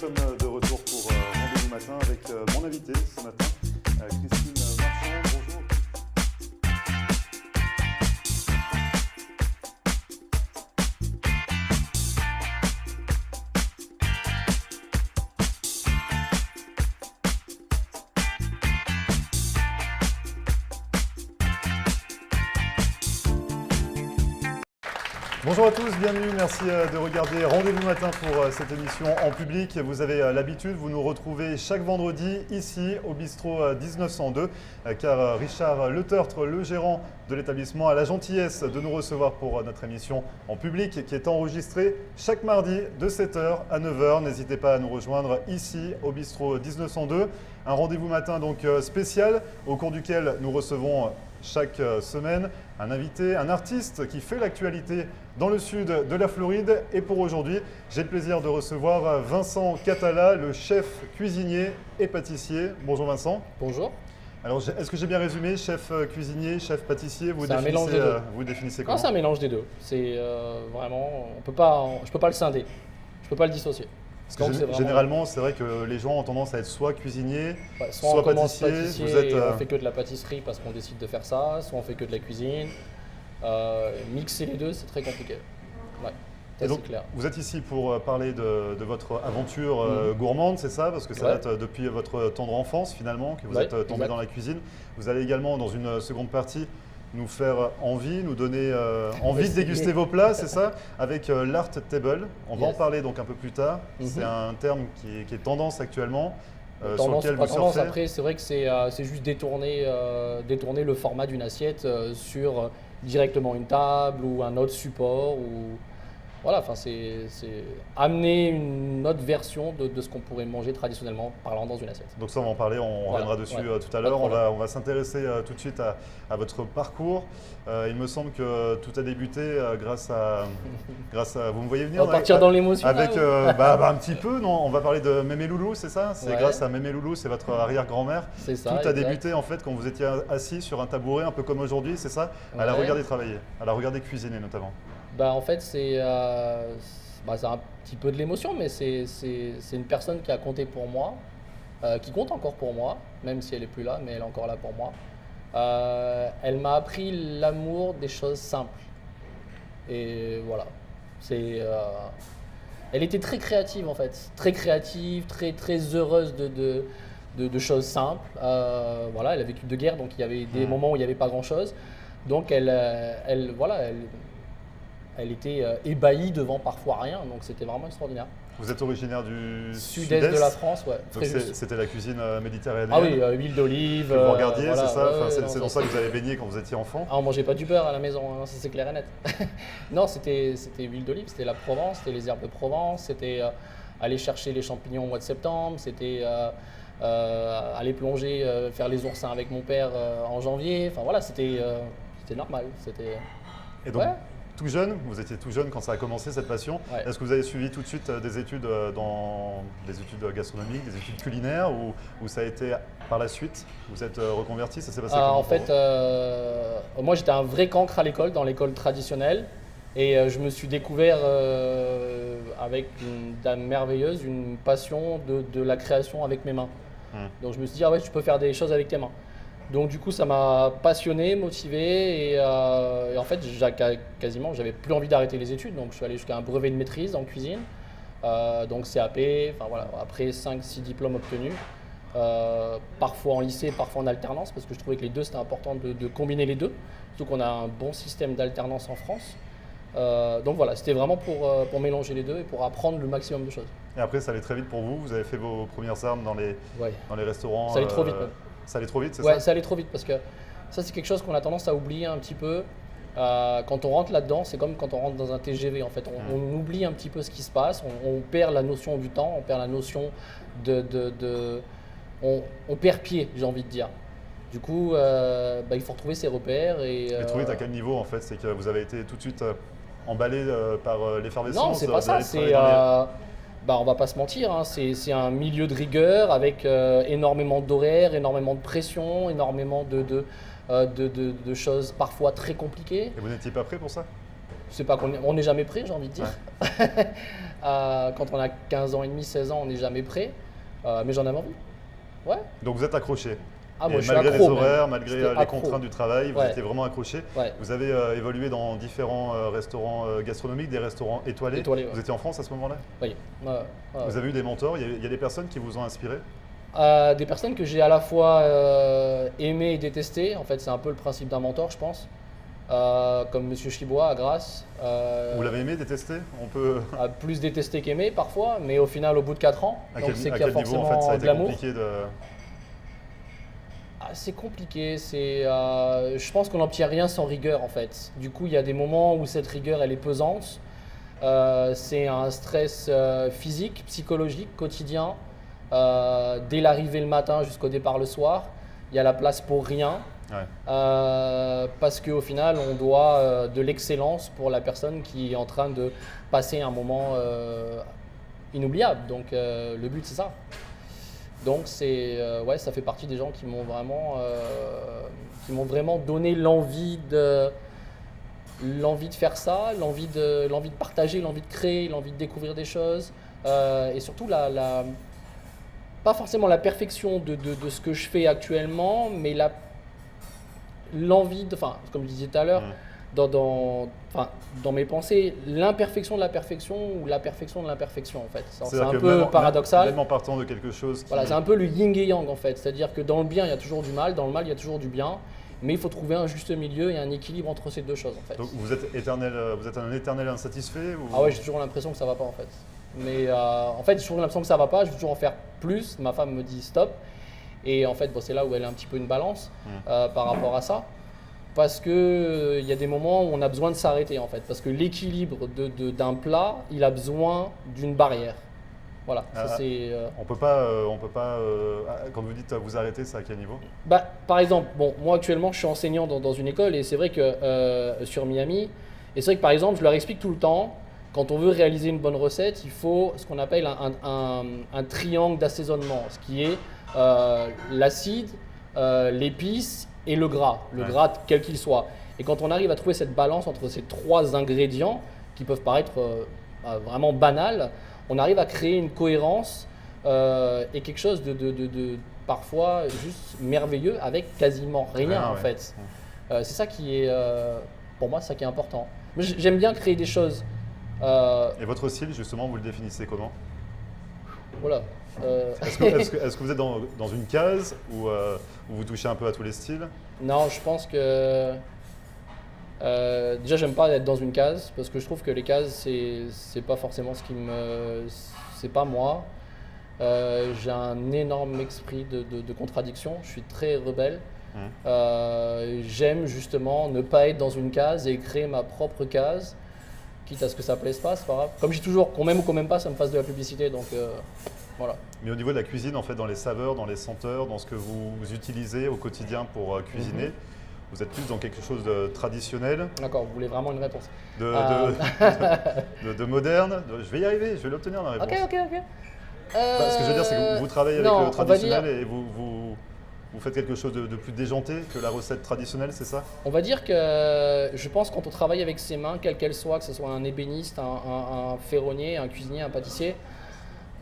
sommes de retour pour Rendez-vous Matin avec mon invité ce matin, Christine Marchand. Bonjour. Bonjour à tous, bienvenue, merci de regarder Rendez-vous Matin pour cette émission en public. Vous avez l'habitude, vous nous retrouvez chaque vendredi ici au bistrot 1902 car Richard Letertre, le gérant de l'établissement, a la gentillesse de nous recevoir pour notre émission en public qui est enregistrée chaque mardi de 7h à 9h. N'hésitez pas à nous rejoindre ici au bistrot 1902. Un rendez-vous matin donc spécial au cours duquel nous recevons chaque semaine un invité, un artiste qui fait l'actualité dans le sud de la Floride. Et pour aujourd'hui, j'ai le plaisir de recevoir Vincent Catala, le chef cuisinier et pâtissier. Bonjour Vincent. Bonjour. Alors, est-ce que j'ai bien résumé, chef cuisinier, chef pâtissier, vous définissez comment? C'est un mélange des deux. C'est vraiment, je peux pas le scinder, je peux pas le dissocier. Parce que généralement, c'est vrai que les gens ont tendance à être soit cuisinier, soit on pâtissier. On fait que de la pâtisserie parce qu'on décide de faire ça, soit on fait que de la cuisine. Mixer les deux, c'est très compliqué. Ouais, et donc, clair. Vous êtes ici pour parler de votre aventure gourmande, c'est ça? Parce que ça date depuis votre tendre enfance finalement, que vous êtes tombé dans la cuisine. Vous allez également, dans une seconde partie, nous faire envie, nous donner envie de déguster vos plats, c'est ça? Avec l'Art Table. On va en parler donc un peu plus tard. C'est un terme qui est tendance actuellement. Sur lequel vous surfez. Après, c'est vrai que c'est juste détourner le format d'une assiette sur directement une table ou un autre support. Voilà, enfin, c'est amener une autre version de ce qu'on pourrait manger traditionnellement parlant dans une assiette. Donc ça, on va en parler, on reviendra dessus tout à l'heure. On va s'intéresser tout de suite à votre parcours. Il me semble que tout a débuté grâce à vous me voyez venir? On va partir dans l'émotion. Avec un petit peu, non? On va parler de Mémé Loulou, c'est ça? C'est grâce à Mémé Loulou, c'est votre arrière-grand-mère. C'est ça. Tout a débuté en fait quand vous étiez assis sur un tabouret, un peu comme aujourd'hui, c'est ça? À la regarder travailler, à la regarder cuisiner notamment. En fait, c'est un petit peu de l'émotion, mais c'est une personne qui a compté pour moi, qui compte encore pour moi, même si elle n'est plus là, mais elle est encore là pour moi. Elle m'a appris l'amour des choses simples. Et voilà. Elle était très créative en fait, très créative, très heureuse de choses simples. Voilà, elle a vécu de guerre, donc il y avait des moments où il n'y avait pas grand-chose. Donc elle était ébahie devant parfois rien, donc c'était vraiment extraordinaire. Vous êtes originaire du sud-est de la France, ouais. C'était la cuisine méditerranéenne. Ah oui, huile d'olive. Vous regardiez, c'est ça? C'est dans ça que vous avez baigné quand vous étiez enfant? Ah, on mangeait pas du beurre à la maison, hein, ça c'est clair et net. Non, c'était huile d'olive, c'était la Provence, c'était les herbes de Provence, c'était aller chercher les champignons au mois de septembre, c'était aller plonger, faire les oursins avec mon père en janvier. Enfin voilà, c'était normal. Et donc, tout jeune, vous étiez tout jeune quand ça a commencé cette passion. Est-ce que vous avez suivi tout de suite des études des études gastronomiques, des études culinaires ou ça a été par la suite? Vous êtes reconverti, ça s'est passé comment? En fait, moi j'étais un vrai cancre à l'école, dans l'école traditionnelle. Et je me suis découvert avec une dame merveilleuse, une passion de la création avec mes mains. Donc je me suis dit, tu peux faire des choses avec tes mains. Donc du coup, ça m'a passionné, motivé et en fait, j'avais plus envie d'arrêter les études. Donc je suis allé jusqu'à un brevet de maîtrise en cuisine, donc CAP, enfin voilà, après 5-6 diplômes obtenus, parfois en lycée, parfois en alternance, parce que je trouvais que les deux, c'était important de combiner les deux, surtout qu'on a un bon système d'alternance en France. Donc voilà, c'était vraiment pour mélanger les deux et pour apprendre le maximum de choses. Et après, ça allait très vite pour vous? Vous avez fait vos premières armes dans les restaurants? Ça allait trop vite même. Ça allait trop vite, c'est ça? Ouais, ça allait trop vite parce que ça, c'est quelque chose qu'on a tendance à oublier un petit peu. Quand on rentre là-dedans, c'est comme quand on rentre dans un TGV. En fait, on oublie un petit peu ce qui se passe, on perd la notion du temps, on perd la notion on perd pied, j'ai envie de dire. Du coup, il faut retrouver ses repères. Et trouver à quel niveau en fait? C'est que vous avez été tout de suite emballé par l'effervescence? Non, c'est pas ça. On va pas se mentir, hein, c'est un milieu de rigueur avec énormément d'horaires, énormément de pression, énormément de choses parfois très compliquées. Et vous n'étiez pas prêt pour ça? C'est pas qu'on n'est jamais prêt, j'ai envie de dire. Quand on a 15 ans et demi, 16 ans, on n'est jamais prêt. Mais j'en avais envie. Ouais. Donc vous êtes accroché. Ah, moi, Et je suis malgré accro, les horaires, même. malgré J'étais les accro. contraintes du travail, vous Ouais. étiez vraiment accroché. Ouais. Vous avez évolué dans différents restaurants gastronomiques, des restaurants étoilés. Étoilés, ouais. Vous étiez en France à ce moment-là? Oui. Vous avez eu des mentors, il y a des personnes qui vous ont inspiré? Des personnes que j'ai à la fois aimées et détestées. En fait, c'est un peu le principe d'un mentor, je pense. Comme Monsieur Chibois à Grasse. Vous l'avez aimé, détesté? On peut... Plus détesté qu'aimé parfois, mais au final, au bout de 4 ans, À donc quel, c'est à qu'il y a quel niveau forcément en fait ça a de été l'amour. compliqué de... C'est compliqué, je pense qu'on n'obtient rien sans rigueur en fait. Du coup, il y a des moments où cette rigueur elle est pesante. C'est un stress physique, psychologique, quotidien. Dès l'arrivée le matin jusqu'au départ le soir, il y a la place pour rien. Ouais. Parce qu'au final, on doit de l'excellence pour la personne qui est en train de passer un moment inoubliable. Donc le but c'est ça. Donc ouais, ça fait partie des gens qui m'ont vraiment donné l'envie de faire ça, l'envie de partager, l'envie de créer, l'envie de découvrir des choses, et surtout pas forcément la perfection de ce que je fais actuellement, mais l'envie, comme je disais tout à l'heure, dans mes pensées, l'imperfection de la perfection ou la perfection de l'imperfection en fait. C'est un peu paradoxal. Même en partant de quelque chose qui... Voilà, c'est un peu le yin et yang en fait. C'est-à-dire que dans le bien, il y a toujours du mal, dans le mal, il y a toujours du bien. Mais il faut trouver un juste milieu et un équilibre entre ces deux choses en fait. Donc vous êtes un éternel insatisfait ou... Ah ouais, j'ai toujours l'impression que ça va pas en fait. Mais en fait, j'ai toujours l'impression que ça va pas, je veux toujours en faire plus. Ma femme me dit stop. Et en fait, c'est là où elle est un petit peu une balance par rapport à ça. Parce qu'il y a des moments où on a besoin de s'arrêter en fait. Parce que l'équilibre d'un plat, il a besoin d'une barrière. Voilà, ça c'est... On peut pas, quand vous dites vous arrêter, c'est à quel niveau? Par exemple, moi actuellement je suis enseignant dans une école et c'est vrai que sur Miami, et c'est vrai que par exemple je leur explique tout le temps, quand on veut réaliser une bonne recette, il faut ce qu'on appelle un triangle d'assaisonnement, ce qui est l'acide, l'épice et le gras quel qu'il soit. Et quand on arrive à trouver cette balance entre ces 3 ingrédients qui peuvent paraître vraiment banals, on arrive à créer une cohérence et quelque chose de parfois juste merveilleux avec quasiment rien en fait. C'est ça qui est, pour moi, c'est ça qui est important. J'aime bien créer des choses. Et votre style, justement, vous le définissez comment? Voilà. Est-ce que vous êtes dans une case où vous touchez un peu à tous les styles? Non, je pense que déjà j'aime pas être dans une case parce que je trouve que les cases c'est pas forcément c'est pas moi. J'ai un énorme esprit de contradiction, je suis très rebelle. J'aime justement ne pas être dans une case et créer ma propre case, quitte à ce que ça plaise pas, c'est pas grave. Comme je dis toujours, qu'on m'aime ou qu'on m'aime pas, ça me fasse de la publicité, donc voilà. Mais au niveau de la cuisine, en fait, dans les saveurs, dans les senteurs, dans ce que vous utilisez au quotidien pour cuisiner, vous êtes plus dans quelque chose de traditionnel? D'accord, vous voulez vraiment une réponse? De moderne? Je vais y arriver, je vais l'obtenir la réponse. Ok. Ce que je veux dire, c'est que vous travaillez avec non, le traditionnel et vous faites quelque chose de plus déjanté que la recette traditionnelle, c'est ça? On va dire que je pense quand on travaille avec ses mains, quelles qu'elles soient, que ce soit un ébéniste, un ferronnier, un cuisinier, un pâtissier,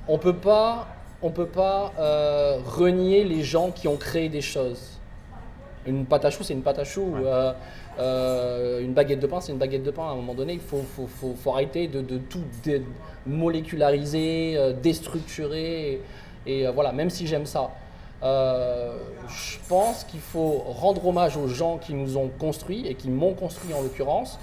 on peut pas renier les gens qui ont créé des choses. Une pâte à choux, c'est une pâte à choux. Une baguette de pain, c'est une baguette de pain. À un moment donné, il faut arrêter de tout moléculariser, déstructurer. Et voilà, même si j'aime ça. Je pense qu'il faut rendre hommage aux gens qui nous ont construits et qui m'ont construit en l'occurrence.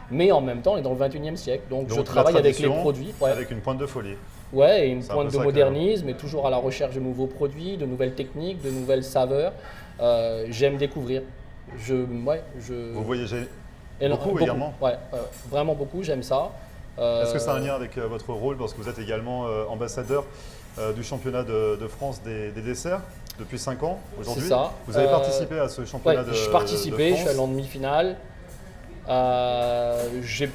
Mais en même temps, on est dans le 21e siècle. Donc je travaille avec les produits. Avec une pointe de folie. Ouais, et une pointe de modernisme, et toujours à la recherche de nouveaux produits, de nouvelles techniques, de nouvelles saveurs. J'aime découvrir. Vous voyagez beaucoup également? Ouais, vraiment beaucoup, j'aime ça. Est-ce que ça a un lien avec votre rôle, parce que vous êtes également ambassadeur du championnat de France des desserts depuis 5 ans aujourd'hui? C'est ça. Vous avez participé à ce championnat de France? Je participais, je suis allé en demi-finale. Je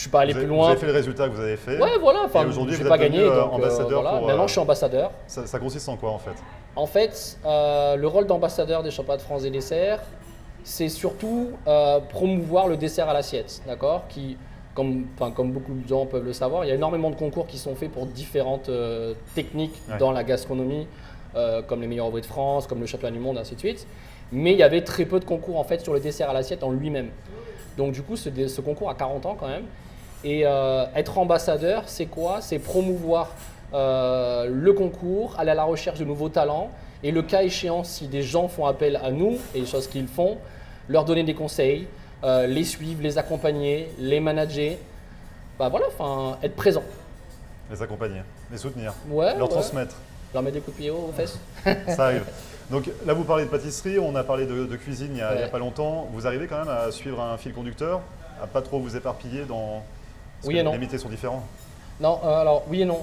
suis pas allé plus loin. Vous avez fait le résultat que vous avez fait. Ouais, voilà. Enfin, aujourd'hui, j'ai vous pas êtes gagné. devenu Donc, ambassadeur voilà. pour. Maintenant, je suis ambassadeur. Ça consiste en quoi en fait? En fait, le rôle d'ambassadeur des championnats de France des desserts, c'est surtout promouvoir le dessert à l'assiette, d'accord? Qui comme beaucoup de gens peuvent le savoir, il y a énormément de concours qui sont faits pour différentes techniques Ouais. dans la gastronomie, comme les meilleurs ouvriers de France, comme le championnat du monde, ainsi de suite. Mais il y avait très peu de concours en fait sur le dessert à l'assiette en lui-même. Donc du coup, ce concours a 40 ans quand même. Et être ambassadeur, c'est quoi? C'est promouvoir le concours, aller à la recherche de nouveaux talents et le cas échéant, si des gens font appel à nous et les choses qu'ils font, leur donner des conseils, les suivre, les accompagner, les manager, bah voilà, enfin être présent. Les accompagner, les soutenir, Ouais, leur ouais. transmettre. Leur mettre des coups de pied aux fesses. Ça arrive. Donc là, vous parlez de pâtisserie, on a parlé de cuisine il n'y a, Ouais. pas longtemps. Vous arrivez quand même à suivre un fil conducteur, à pas trop vous éparpiller dans. Parce Oui que et non. les métiers sont différents. Non, alors oui et non.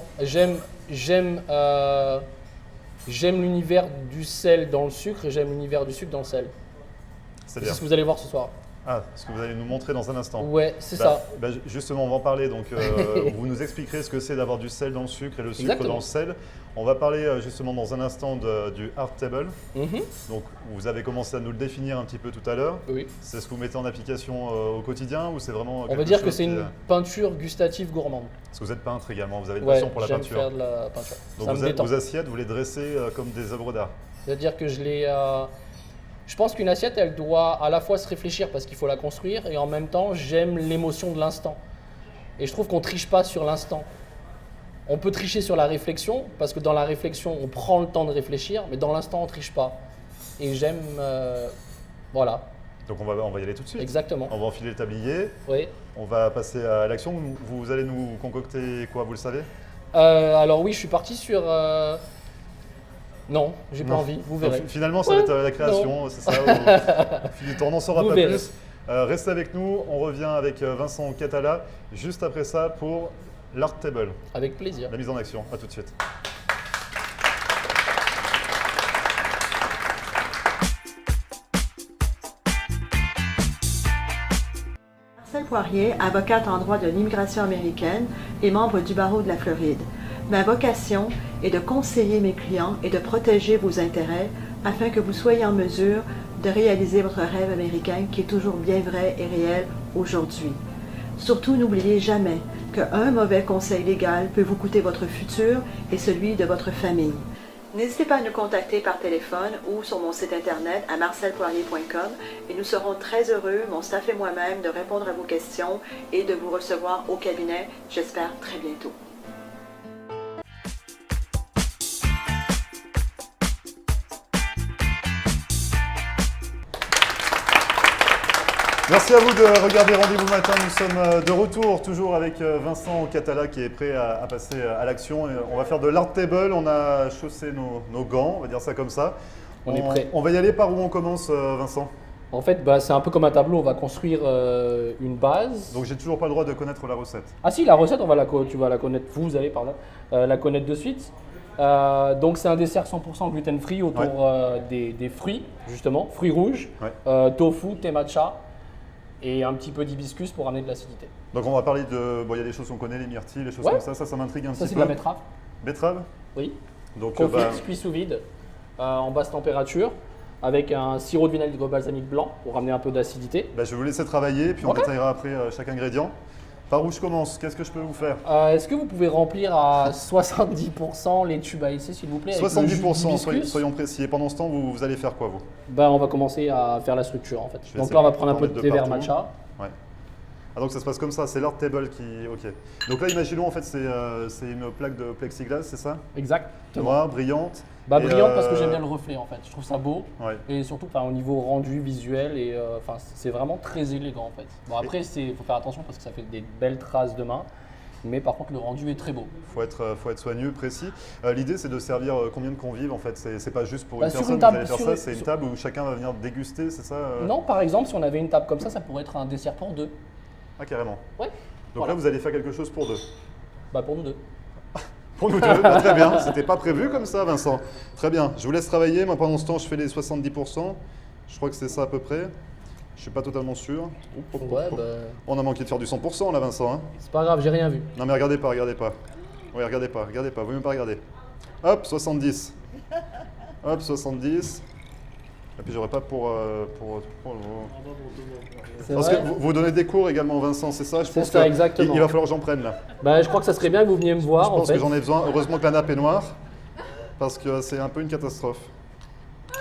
J'aime l'univers du sel dans le sucre et j'aime l'univers du sucre dans le sel. C'est C'est-à-dire. ce que vous allez voir ce soir. Ah, ce que vous allez nous montrer dans un instant. Ouais, c'est Bah, ça. bah, justement, on va en parler. Donc, vous nous expliquerez ce que c'est d'avoir du sel dans le sucre et le sucre Exactement. dans le sel. On va parler justement dans un instant du Art Table. Mhm. Donc, vous avez commencé à nous le définir un petit peu tout à l'heure. Oui. C'est ce que vous mettez en application au quotidien ou c'est vraiment On quelque va dire que chose c'est qui, une peinture gustative gourmande. Parce que vous êtes peintre également, vous avez une Ouais, passion pour la j'aime peinture. faire de la peinture. Donc, Ça me détend. vos assiettes, vous les dressez comme des œuvres d'art. C'est-à-dire que je pense qu'une assiette, elle doit à la fois se réfléchir parce qu'il faut la construire et en même temps, j'aime l'émotion de l'instant. Et je trouve qu'on triche pas sur l'instant. On peut tricher sur la réflexion parce que dans la réflexion, on prend le temps de réfléchir, mais dans l'instant, on triche pas. Et j'aime, voilà, Donc, on va y aller tout de suite. exactement. On va enfiler le tablier, Oui. on va passer à l'action. Vous allez nous concocter quoi, vous le savez? Alors oui, je suis parti sur. Non, j'ai pas Non. envie. Vous Donc, verrez. finalement, ça va être la création, c'est ça. Au fil du temps, on n'en saura Vous pas verrez. plus. Restez avec nous, on revient avec Vincent Catala juste après ça pour l'Art Table, Avec plaisir. la mise en action. À tout de suite. Marcelle Poirier, avocate en droit de l'immigration américaine et membre du barreau de la Floride. Ma vocation est de conseiller mes clients et de protéger vos intérêts afin que vous soyez en mesure de réaliser votre rêve américain qui est toujours bien vrai et réel aujourd'hui. Surtout, n'oubliez jamais qu'un mauvais conseil légal peut vous coûter votre futur et celui de votre famille. N'hésitez pas à nous contacter par téléphone ou sur mon site internet à marcelpoirier.com et nous serons très heureux, mon staff et moi-même, de répondre à vos questions et de vous recevoir au cabinet, j'espère très bientôt. Merci à vous de regarder Rendez-vous Matin. Nous sommes de retour, toujours avec Vincent Catala qui est prêt à passer à l'action. Et on va faire de l'Art Table. On a chaussé nos gants, on va dire ça comme ça. On est prêt. On va y aller par où on commence, Vincent? En fait, bah, c'est un peu comme un tableau. On va construire une base. Donc j'ai toujours pas le droit de connaître la recette. Ah si, la recette, tu vas la connaître. Vous allez, pardon, la connaître de suite. Donc c'est un dessert 100% gluten-free autour des fruits, justement, fruits rouges, Ouais. tofu, thé matcha et un petit peu d'hibiscus pour amener de l'acidité. Donc on va parler de... Bon, il y a des choses qu'on connaît, les myrtilles, les choses Ouais. comme ça m'intrigue un Ça, petit c'est peu. de la betterave. Betterave. Oui. Donc Confite, cuit sous vide, en basse température, avec un sirop de vinaigre balsamique blanc pour ramener un peu d'acidité. je vais vous laisser travailler, puis on Ok. détaillera après chaque ingrédient. Par où je commence? Qu'est-ce que je peux vous faire? Est-ce que vous pouvez remplir à 70% les tubes à essai, s'il vous plaît, avec le jus 70%, d'hibiscus soyons précis. Et pendant ce temps, vous allez faire quoi, vous? Ben, on va commencer à faire la structure en fait. Je vais Donc essayer là, on va de prendre un peu mettre de de thé vert partout. matcha. Ouais. Ah, donc ça se passe comme ça, c'est l'Art Table qui... Ok. Donc là, imaginons, en fait, c'est une plaque de plexiglas, c'est ça? Exactement. Noire, brillante. Bah, Et, brillante parce que j'aime bien le reflet en fait. Je trouve ça beau. Ouais. Et surtout au niveau rendu visuel et c'est vraiment très élégant en fait. Bon après il faut faire attention parce que ça fait des belles traces de main, mais par contre le rendu est très beau. Faut être soigneux, précis. L'idée, c'est de servir combien de convives, en fait? C'est pas juste pour Bah, une sur personne une que vous table, allez faire sur ça, une- c'est une sur- table où chacun va venir déguster, c'est ça? Non, par exemple si on avait une table comme ça pourrait être un dessert pour deux. Ah, carrément. Ouais. Donc Voilà. là, vous allez faire quelque chose pour deux. Bah pour nous deux. Pour nous deux, bah, très bien. C'était pas prévu comme ça, Vincent. Très bien. Je vous laisse travailler. Moi, pendant ce temps, je fais les 70%. Je crois que c'est ça à peu près. Je suis pas totalement sûr. Ouais bah On a manqué de faire du 100% là, Vincent. Hein. c'est pas grave, j'ai rien vu. Non, mais regardez pas, regardez pas. Oui, regardez pas, regardez pas. Vous même pas regarder. Hop, 70. Hop, 70. Et puis j'aurais pas pour C'est Parce vrai. que vous donnez des cours également, Vincent, c'est ça? Je C'est pense ça, que exactement. il va falloir que j'en prenne là. Bah, je crois que ça serait bien que vous veniez me voir Je en pense fait. que j'en ai besoin. Heureusement que la nappe est noire, parce que c'est un peu une catastrophe.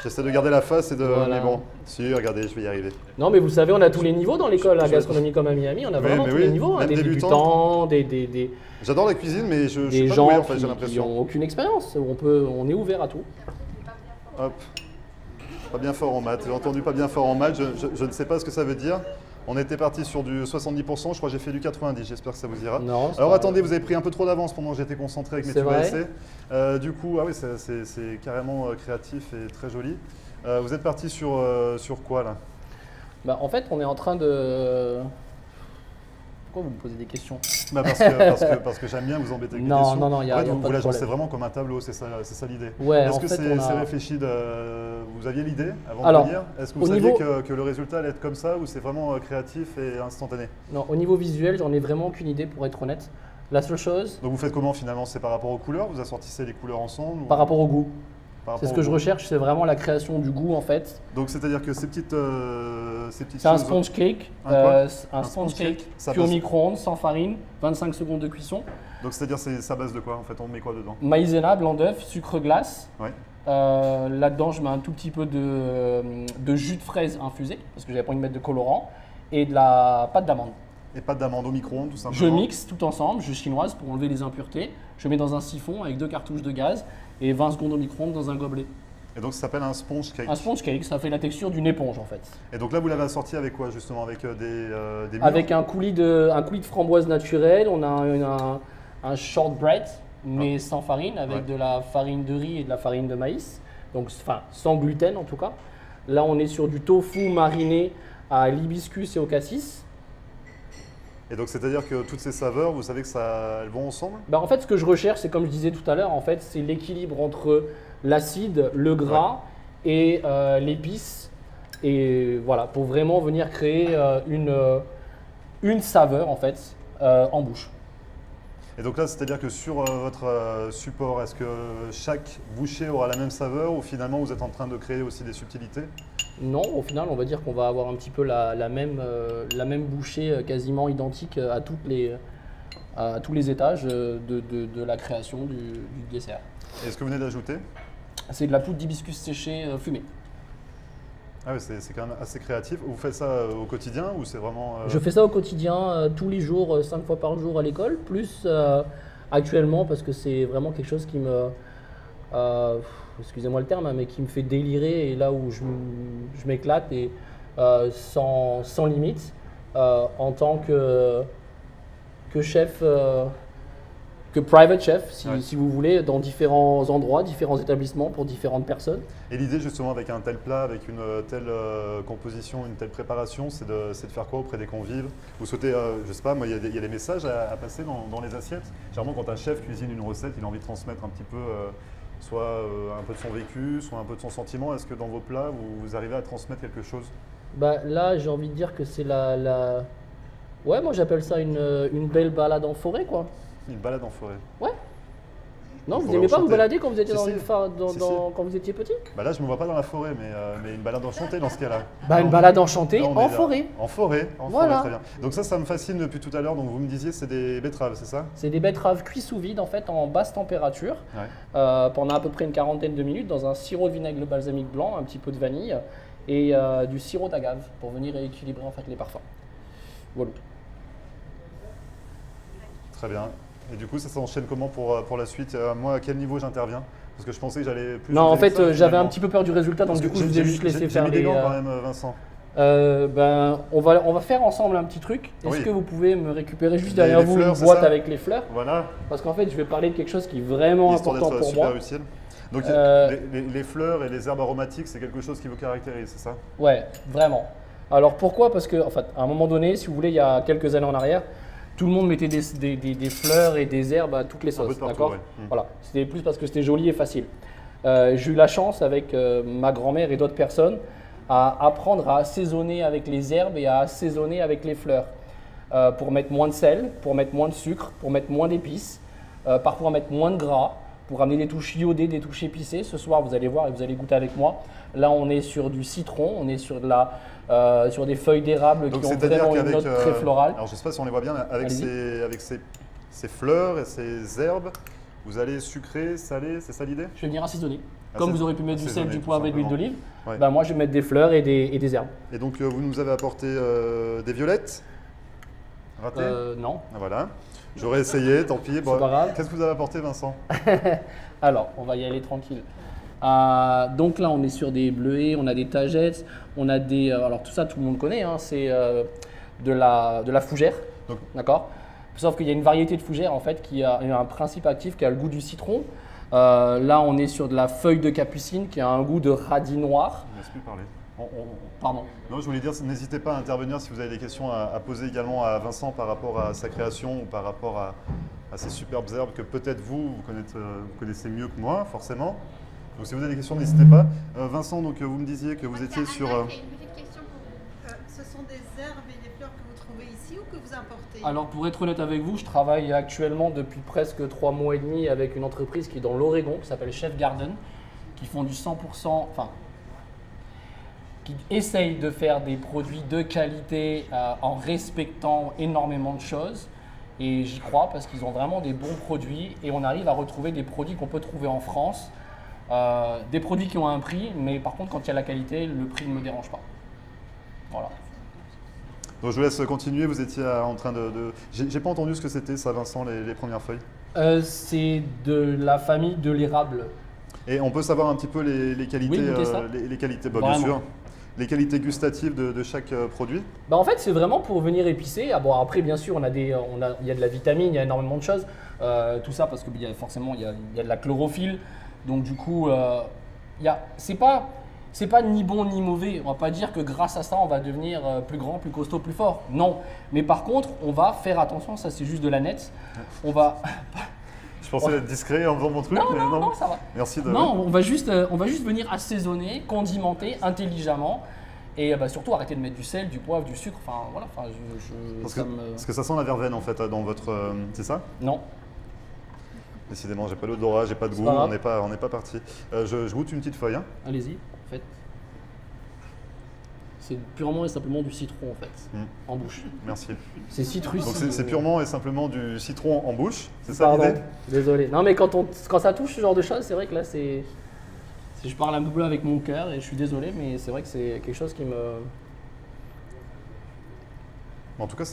J'essaie de garder la face et de. Voilà. Mais bon, si, regardez, je vais y arriver. Non, mais vous savez, on a tous les niveaux dans l'école, la gastronomie comme à Miami, on a Oui, vraiment mais tous oui, les niveaux, hein, même des débutants. débutants, J'adore la cuisine, mais je des suis pas gens doué en fait, j'ai qui l'impression. n'ont aucune expérience. On est ouvert à tout. Hop. Pas bien fort en maths. J'ai entendu pas bien fort en maths, je ne sais pas ce que ça veut dire. On était parti sur du 70%, je crois que j'ai fait du 90%, j'espère que ça vous ira. Non, c'est Alors pas- attendez, vous avez pris un peu trop d'avance pendant que j'étais concentré avec mes C'est tubes à vrai essai. Du coup, ah oui, c'est carrément créatif et très joli. Vous êtes parti sur quoi là? Bah, en fait, on est en train de. Pourquoi vous me posez des questions? Bah parce que j'aime bien vous embêter avec des Non, questions. non, non, y a- En fait, y a vous pas de l'agencez problème. vraiment comme un tableau, c'est ça l'idée. Ouais, Est-ce en que fait, c'est on a- réfléchi vous aviez l'idée avant Alors, de venir? Est-ce que vous au saviez niveau- que le résultat allait être comme ça ou c'est vraiment créatif et instantané? Non, au niveau visuel, j'en ai vraiment aucune idée pour être honnête. La seule chose, Donc vous faites comment finalement? C'est par rapport aux couleurs? Vous assortissez les couleurs ensemble ou par rapport au goût. par C'est ce rapport que au je goût? recherche, c'est vraiment la création du goût en fait. Donc c'est-à-dire que ces petites C'est un choses- sponge cake, Un quoi un sponge cake Ça cuit au passe. micro-ondes, sans farine, 25 secondes de cuisson. Donc c'est-à-dire c'est à base de quoi en fait? On met quoi dedans? Maïzena, blanc d'œuf, sucre glace. Ouais. Là-dedans, je mets un tout petit peu de jus de fraise infusé, parce que j'avais pas envie de mettre de colorant, et de la pâte d'amande. Et pâte d'amande au micro-ondes tout Je simplement. mixe tout ensemble, jus chinoise pour enlever les impuretés. Je mets dans un siphon avec 2 cartouches de gaz et 20 secondes au micro-ondes dans un gobelet. Et donc ça s'appelle un sponge cake. Un sponge cake, ça fait la texture d'une éponge en fait. Et donc là vous l'avez assorti avec quoi justement? Avec des mûres? Avec un coulis de framboise naturelle, on a un shortbread, mais sans farine, avec Ouais. de la farine de riz et de la farine de maïs. Donc, enfin, sans gluten en tout cas. Là, on est sur du tofu mariné à l'hibiscus et au cassis. Et donc c'est-à-dire que toutes ces saveurs, vous savez que elles vont ensemble? Bah, en fait, ce que je recherche, c'est comme je disais tout à l'heure, en fait, c'est l'équilibre entre l'acide, le gras et l'épice. Et voilà, pour vraiment venir créer une saveur en fait en bouche. Et donc là, c'est-à-dire que sur votre support, est-ce que chaque bouchée aura la même saveur ou finalement vous êtes en train de créer aussi des subtilités? Non, au final, on va dire qu'on va avoir un petit peu la même bouchée quasiment identique à tous les étages de la création du dessert. Et est-ce que vous venez d'ajouter? C'est de la poudre d'hibiscus séché fumée. Ah oui, c'est quand même assez créatif. Vous faites ça au quotidien ou c'est vraiment… Je fais ça au quotidien, tous les jours, 5 fois par jour à l'école, plus actuellement parce que c'est vraiment quelque chose qui me… excusez-moi le terme, hein, mais qui me fait délirer et là où je m'éclate et sans limite en tant que chef, que private chef, si vous voulez, dans différents endroits, différents établissements pour différentes personnes. Et l'idée justement avec un tel plat, avec une telle composition, une telle préparation, c'est de faire quoi auprès des convives? Vous souhaitez, je sais pas, moi, il y a des messages à passer dans les assiettes. Généralement, quand un chef cuisine une recette, il a envie de transmettre un petit peu, soit un peu de son vécu, soit un peu de son sentiment. Est-ce que dans vos plats, vous arrivez à transmettre quelque chose? Bah, là, j'ai envie de dire que c'est Ouais, moi j'appelle ça une belle balade en forêt, quoi. Une balade en forêt. Ouais. Non, Une vous forêt aimez pas vous enchantée. balader quand vous étiez Si, dans si. une Si, si. quand vous étiez petit? Bah là, je me vois pas dans la forêt, mais une balade enchantée dans ce cas-là. Bah, une balade enchantée Là, on est en là. forêt. En forêt, Voilà. très bien. Donc ça me fascine depuis tout à l'heure. Donc vous me disiez, c'est des betteraves, c'est ça? C'est des betteraves cuites sous vide en fait en basse température Ouais. pendant à peu près une quarantaine de minutes dans un sirop de vinaigre balsamique blanc, un petit peu de vanille et du sirop d'agave pour venir équilibrer en fait les parfums. Voilà. Très bien. Et du coup, ça s'enchaîne comment pour la suite? Moi, à quel niveau j'interviens? Parce que je pensais que j'allais plus. Non, en vous aider fait, que ça, j'avais un finalement. petit peu peur du résultat, donc Parce du que coup, je vous ai juste laissé j'ai faire mis des les. gants quand même, Vincent. Ben, on va faire ensemble un petit truc. Est-ce Oui. que vous pouvez me récupérer juste Les derrière vous fleurs, une c'est boîte ça avec les fleurs? Voilà, Parce qu'en fait, je vais parler de quelque chose qui est vraiment histoire important d'être pour super moi. utile. Donc les fleurs et les herbes aromatiques, c'est quelque chose qui vous caractérise, c'est ça? Ouais, vraiment. Alors pourquoi? Parce que, en fait, à un moment donné, si vous voulez, il y a quelques années en arrière, tout le monde mettait des fleurs et des herbes à toutes les Un peu sauces, de partout, d'accord? ouais. Voilà, c'était plus parce que c'était joli et facile. J'ai eu la chance avec ma grand-mère et d'autres personnes à apprendre à assaisonner avec les herbes et à assaisonner avec les fleurs pour mettre moins de sel, pour mettre moins de sucre, pour mettre moins d'épices, parfois mettre moins de gras, pour amener des touches iodées, des touches épicées. Ce soir, vous allez voir et vous allez goûter avec moi. Là, on est sur du citron, on est sur, sur des feuilles d'érable qui ont vraiment une note très florale. Alors je ne sais pas si on les voit bien, avec ces fleurs et ces herbes, vous allez sucrer, saler, c'est ça l'idée? Je vais venir assaisonner. Ah, Comme vous aurez pu mettre du sel, du poivre et de l'huile d'olive, Ouais. bah, moi je vais mettre des fleurs et des herbes. Et donc vous nous avez apporté des violettes? Raté? Non. Ah, voilà. J'aurais essayé, tant pis. Bon, pas grave. qu'est-ce que vous avez apporté, Vincent? Alors, on va y aller tranquille. Donc là, on est sur des bleuets, on a des tagettes, on a des… alors tout ça, tout le monde connaît, hein, c'est de la fougère, d'accord? Sauf qu'il y a une variété de fougère en fait qui a un principe actif qui a le goût du citron. Là, on est sur de la feuille de capucine qui a un goût de radis noir. Je ne laisse plus parler. Pardon. Non, je voulais dire, n'hésitez pas à intervenir si vous avez des questions à poser également à Vincent par rapport à sa création ou par rapport à ces superbes herbes que peut-être vous connaissez mieux que moi, forcément. Donc si vous avez des questions, n'hésitez pas. Vincent, donc, vous me disiez que vous étiez sur… Une petite question pour vous. Ce sont des herbes et des fleurs que vous trouvez ici ou que vous importez? Alors pour être honnête avec vous, je travaille actuellement depuis presque 3 mois et demi avec une entreprise qui est dans l'Oregon, qui s'appelle Chef Garden, qui font du 100%, enfin, qui essayent de faire des produits de qualité en respectant énormément de choses. Et j'y crois parce qu'ils ont vraiment des bons produits et on arrive à retrouver des produits qu'on peut trouver en France. Des produits qui ont un prix, mais par contre quand il y a la qualité, le prix ne me dérange pas. Voilà. Donc je vous laisse continuer, vous étiez en train de… J'ai pas entendu ce que c'était ça, Vincent, les premières feuilles. C'est de la famille de l'érable. Et on peut savoir un petit peu les qualités, Oui, goûtez ça. les qualités, bah, bien Vraiment. sûr, les qualités gustatives de chaque produit. Bah en fait, c'est vraiment pour venir épicer. Ah bon, après, bien sûr, il y a de la vitamine, il y a énormément de choses. Tout ça parce que forcément, il y a de la chlorophylle. Donc du coup, c'est pas ni bon ni mauvais. On va pas dire que grâce à ça, on va devenir plus grand, plus costaud, plus fort. Non. Mais par contre, on va faire attention. Ça, c'est juste de la nette. On va… Je pensais être discret en faisant mon truc, mais non. Non, ça va. Merci de… Non, on va juste venir assaisonner, condimenter intelligemment et surtout arrêter de mettre du sel, du poivre, du sucre. Enfin voilà. Enfin, Parce que ça sent la verveine en fait dans votre… c'est ça? Non. Décidément, j'ai pas l'odorat, j'ai pas de goût, pas on grave. n'est pas parti. Je goûte une petite feuille. Hein. Allez-y, en fait. C'est purement et simplement du citron en fait, en bouche. Merci. C'est citrus. Donc c'est purement et simplement du citron en bouche, c'est ça Pardon, l'idée? désolé. Non mais quand ça touche ce genre de choses, c'est vrai que là je parle un peu avec mon cœur et je suis désolé, mais c'est vrai que c'est quelque chose qui me… En tout cas,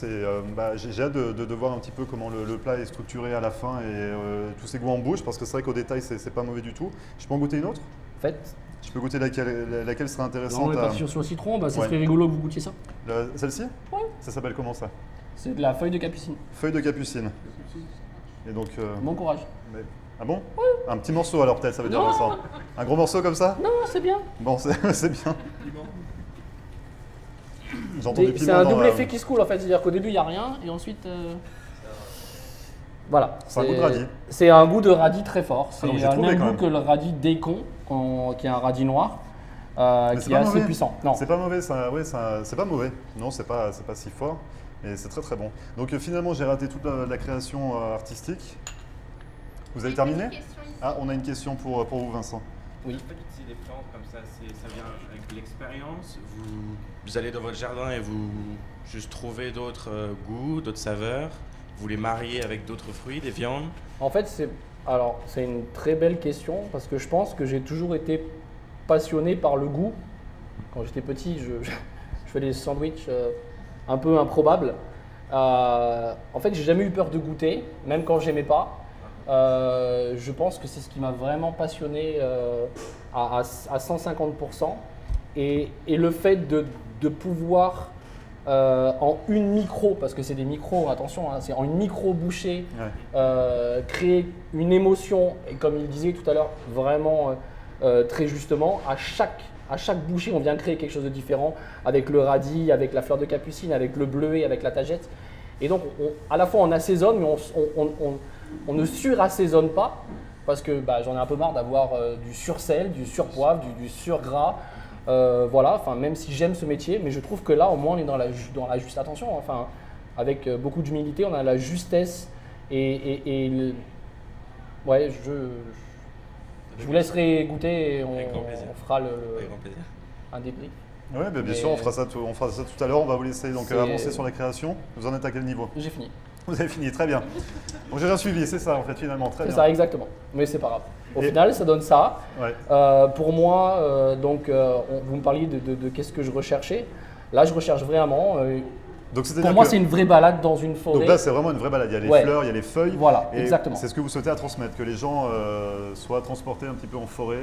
j'ai hâte de voir un petit peu comment le plat est structuré à la fin et tous ces goûts en bouche, parce que c'est vrai qu'au détail, c'est pas mauvais du tout. Je peux en goûter une autre? En fait, Je peux goûter laquelle serait là, intéressante on est parti sur le citron, ça Ouais. serait rigolo que vous goûtiez ça. Celle-ci? Ouais. Ça s'appelle comment ça? C'est de la feuille de capucine. Feuille de capucine. Et donc… Bon courage. Ah bon? Un petit morceau alors peut-être, ça veut dire Non. Vincent. Un gros morceau comme ça? Non, c'est bien. Bon, c'est bien. J'ai entendu C'est piment un dans double la- effet qui se coule en fait, c'est-à-dire qu'au début il n'y a rien et ensuite… Voilà. C'est un goût de radis. C'est un goût de radis très fort. C'est donc j'ai le trouvé même quand goût même. que le radis Décon, qui est un radis noir, Mais c'est qui est pas assez mauvais. puissant. Non, C'est pas mauvais, c'est pas mauvais. Non, c'est pas si fort, mais c'est très très bon. Donc finalement, j'ai raté toute la création artistique. Vous avez terminé? Ah, on a une question pour vous, Vincent. oui. Pas d'utiliser des plantes comme ça, ça vient avec l'expérience. Vous allez dans votre jardin et vous juste trouvez d'autres goûts, d'autres saveurs. Vous les mariez avec d'autres fruits, des viandes. En fait, c'est une très belle question parce que je pense que j'ai toujours été passionné par le goût. Quand j'étais petit, je fais des sandwichs un peu improbables. En fait, j'ai jamais eu peur de goûter, même quand j'aimais pas. Je pense que c'est ce qui m'a vraiment passionné à 150%. Et le fait de pouvoir en une micro, parce que c'est des micros, attention, hein, c'est en une micro bouchée, Ouais. créer une émotion, et comme il disait tout à l'heure, vraiment très justement, à chaque bouchée, on vient créer quelque chose de différent, avec le radis, avec la fleur de capucine, avec le bleuet, avec la tagette. Et donc, à la fois on assaisonne, mais on ne surassaisonne pas, parce que j'en ai un peu marre d'avoir du sursel, du surpoivre, du surgras. Voilà, enfin, même si j'aime ce métier, mais je trouve que là, au moins, on est dans la juste attention. Enfin, avec beaucoup d'humilité, on a la justesse ouais, Je vous laisserai goûter et Avec grand plaisir. on fera Avec grand plaisir. un débrief. Oui, bien Mais- sûr, on fera ça tout à l'heure. On va vous laisser donc C'est- avancer sur la création. Vous en êtes à quel niveau? J'ai fini. Vous avez fini, très bien. Bon, j'ai bien suivi, c'est ça en fait finalement, très C'est bien. ça, exactement. Mais c'est pas grave. Au Et- final, ça donne ça. Ouais. Pour moi, vous me parliez de qu'est-ce que je recherchais. Là, je recherche vraiment. Donc c'est-à-dire Pour moi, que- c'est une vraie balade dans une forêt. donc là, c'est vraiment une vraie balade. Il y a les Ouais. fleurs, il y a les feuilles. Voilà, Et exactement. c'est ce que vous souhaitez à transmettre, que les gens soient transportés un petit peu en forêt.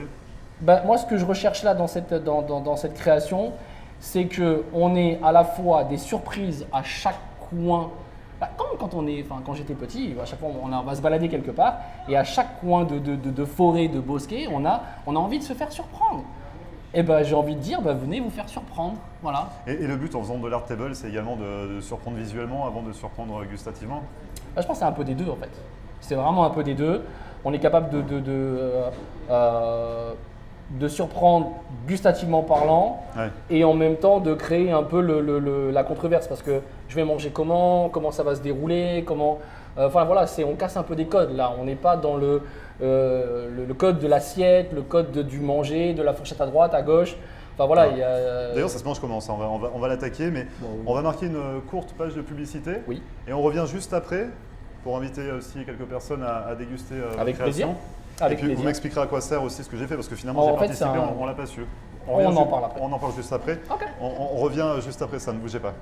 Ben, moi, ce que je recherche là dans cette création, c'est qu'on ait à la fois des surprises à chaque coin. Ben, comme quand j'étais petit, à chaque fois on va se balader quelque part, et à chaque coin de forêt, de bosquet, on a envie de se faire surprendre. Et ben, j'ai envie de dire, venez vous faire surprendre. Voilà. Et le but en faisant de l'art table, c'est également de surprendre visuellement avant de surprendre gustativement. Ben, je pense que c'est un peu des deux en fait. C'est vraiment un peu des deux. On est capable de surprendre gustativement parlant. Ouais. Et en même temps de créer un peu la controverse parce que je vais manger comment ça va se dérouler, enfin voilà, on casse un peu des codes là, on n'est pas dans le code de l'assiette, le code du manger, de la fourchette à droite, à gauche, enfin voilà, il y a… D'ailleurs, ça se mange comment ça? On va l'attaquer, mais Bon, oui. on va marquer une courte page de publicité. Oui. Et on revient juste après pour inviter aussi quelques personnes à déguster votre Avec création. plaisir. Avec et puis plaisir. vous m'expliquerez à quoi sert aussi ce que j'ai fait parce que finalement En j'ai fait, participé, c'est un- on l'a pas su. On revient en ju- parle après. On en parle juste après. Ok. On revient juste après ça, ne bougez pas.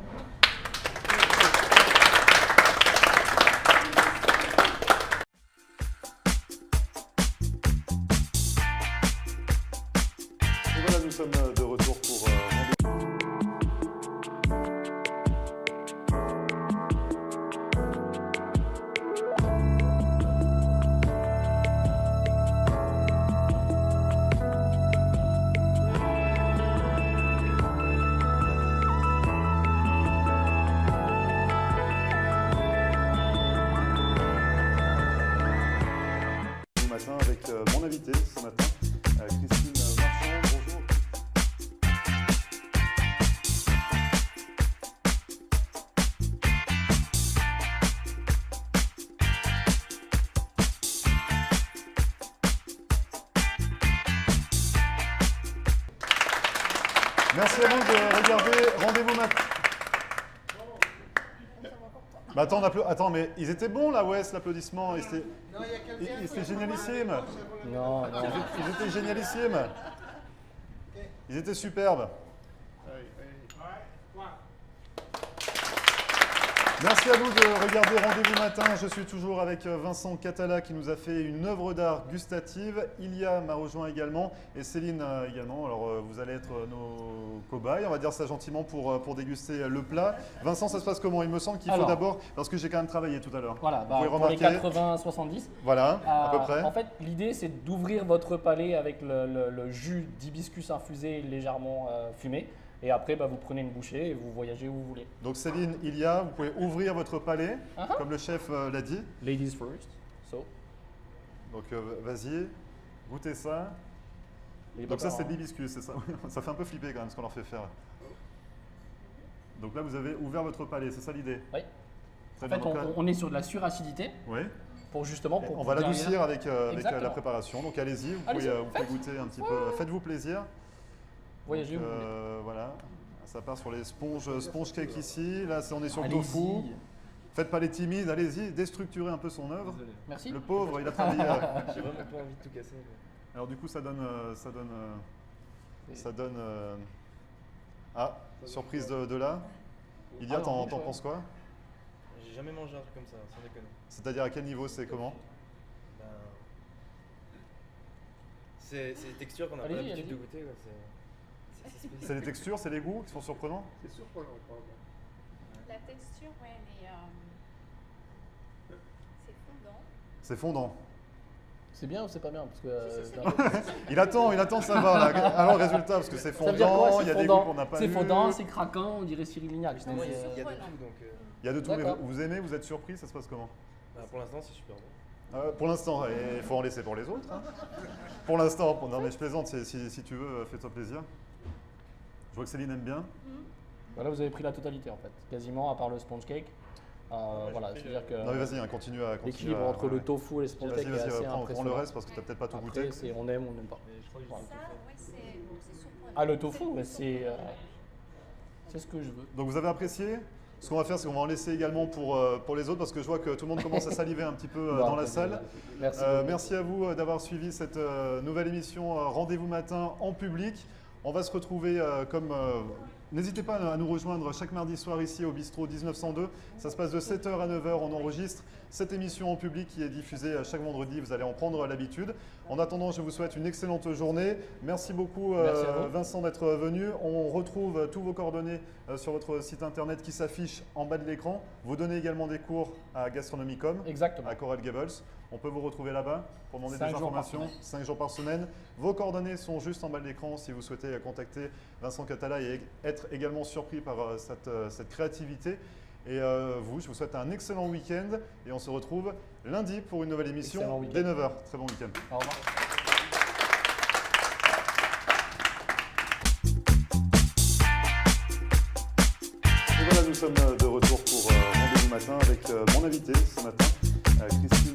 Et voilà, nous sommes de retour pour Rendez-vous. Ce matin avec mon invité ce matin, Christine Marchand. Bonjour. Merci à vous de regarder Rendez-vous maintenant. Mais attends, mais ils étaient bons là, Wes, l'applaudissement. Ils étaient génialissimes. Non, non. Ils étaient génialissimes. Ils étaient superbes. Merci à vous de regarder Rendez-vous matin. Je suis toujours avec Vincent Catala qui nous a fait une œuvre d'art gustative. Ilia m'a rejoint également et Céline également. Alors vous allez être nos cobayes, on va dire ça gentiment pour déguster le plat. Vincent, ça se passe comment? Il me semble qu'il faut Alors. d'abord, parce que j'ai quand même travaillé tout à l'heure. Voilà, Vous pouvez pour les remarquer. 80-70. Voilà, à peu près. En fait, l'idée c'est d'ouvrir votre palais avec le jus d'hibiscus infusé légèrement fumé. Et après, vous prenez une bouchée et vous voyagez où vous voulez. Donc Céline, Ilia, vous pouvez ouvrir votre palais, Uh-huh. comme le chef l'a dit. Ladies first. So, Donc vas-y, goûtez ça. les Donc ça papas, c'est de hein. l'hibiscus, c'est ça. Ça fait un peu flipper quand même ce qu'on leur fait faire. Donc là vous avez ouvert votre palais, c'est ça l'idée? Oui. Très En bien. fait, Donc là- on est sur de la suracidité oui. pour justement… Et Pour on va derrière- l'adoucir avec la Exactement. préparation. Donc allez-y, vous Allez-y, pouvez goûter un petit peu. Faites-vous plaisir. Voyagez où Donc, vous voulez. voilà. Ça part sur les sponge cake ici. Là, on est sur le Allez-y. tofu. Faites pas les timides, allez-y, déstructurez un peu son œuvre. Merci. Le pauvre, il a travaillé. J'ai vraiment pas envie de tout casser. Alors du coup, ça donne. Ah, surprise de là. Ilia, Alors, t'en dis-toi. penses quoi? J'ai jamais mangé un truc comme ça, sans déconner. C'est-à-dire à quel niveau, c'est comment? Ben, c'est des textures qu'on n'a pas Allez-y, l'habitude de allez-y. goûter. quoi, c'est C'est les textures, c'est les goûts qui sont surprenants? La texture, ouais, elle est. C'est fondant. C'est fondant. C'est bien ou c'est pas bien? Parce que, Il attend de savoir là, alors le résultat, parce que c'est ça veut dire quoi? fondant, C'est il y a des goûts fondant. qu'on n'a pas C'est eu. fondant, c'est craquant, on dirait Cyril Lignac. Non, Ouais, il y a de surprenant. tout, donc Il y a de tout, mais D'accord. vous aimez, vous êtes surpris, ça se passe comment? pour l'instant c'est super bon. Pour l'instant, il faut en laisser pour les autres. Hein. Pour l'instant, non mais je plaisante, si tu veux, fais-toi plaisir. Je vois que Céline aime bien. Voilà, vous avez pris la totalité en fait, quasiment, à part le sponge cake. Voilà, c'est-à-dire que Non mais vas-y, hein, continue à... l'équilibre entre le tofu et les small cakes est assez prends le impressionnant. reste parce que tu n'as peut-être pas tout Après, goûté. on aime, on n'aime pas. Mais je crois que Voilà. Ça, oui, c'est surprenant. Ah, le tofu, mais c'est ce que je veux. Donc vous avez apprécié? Ce qu'on va faire, c'est qu'on va en laisser également pour les autres parce que je vois que tout le monde commence à saliver un petit peu dans la salle. Merci. Merci à vous d'avoir suivi cette nouvelle émission Rendez-vous matin en public. On va se retrouver n'hésitez pas à nous rejoindre chaque mardi soir ici au bistrot 1902. Ça se passe de 7h à 9h. On enregistre cette émission en public qui est diffusée chaque vendredi. Vous allez en prendre l'habitude. En attendant, je vous souhaite une excellente journée. Merci beaucoup Merci à vous. Vincent d'être venu. On retrouve tous vos coordonnées sur votre site internet qui s'affiche en bas de l'écran. Vous donnez également des cours à Gastronomicom, Exactement. à Coral Gables. On peut vous retrouver là-bas pour demander 5 des jours par informations. semaine. 5 jours par semaine. Vos coordonnées sont juste en bas de l'écran si vous souhaitez contacter Vincent Catala et être également surpris par cette créativité. Et vous, je vous souhaite un excellent week-end et on se retrouve lundi pour une nouvelle émission Excellent week-end. dès 9h. Très bon week-end. Au revoir. Et voilà, nous sommes de retour pour Rendez-vous matin avec mon invité ce matin, Christine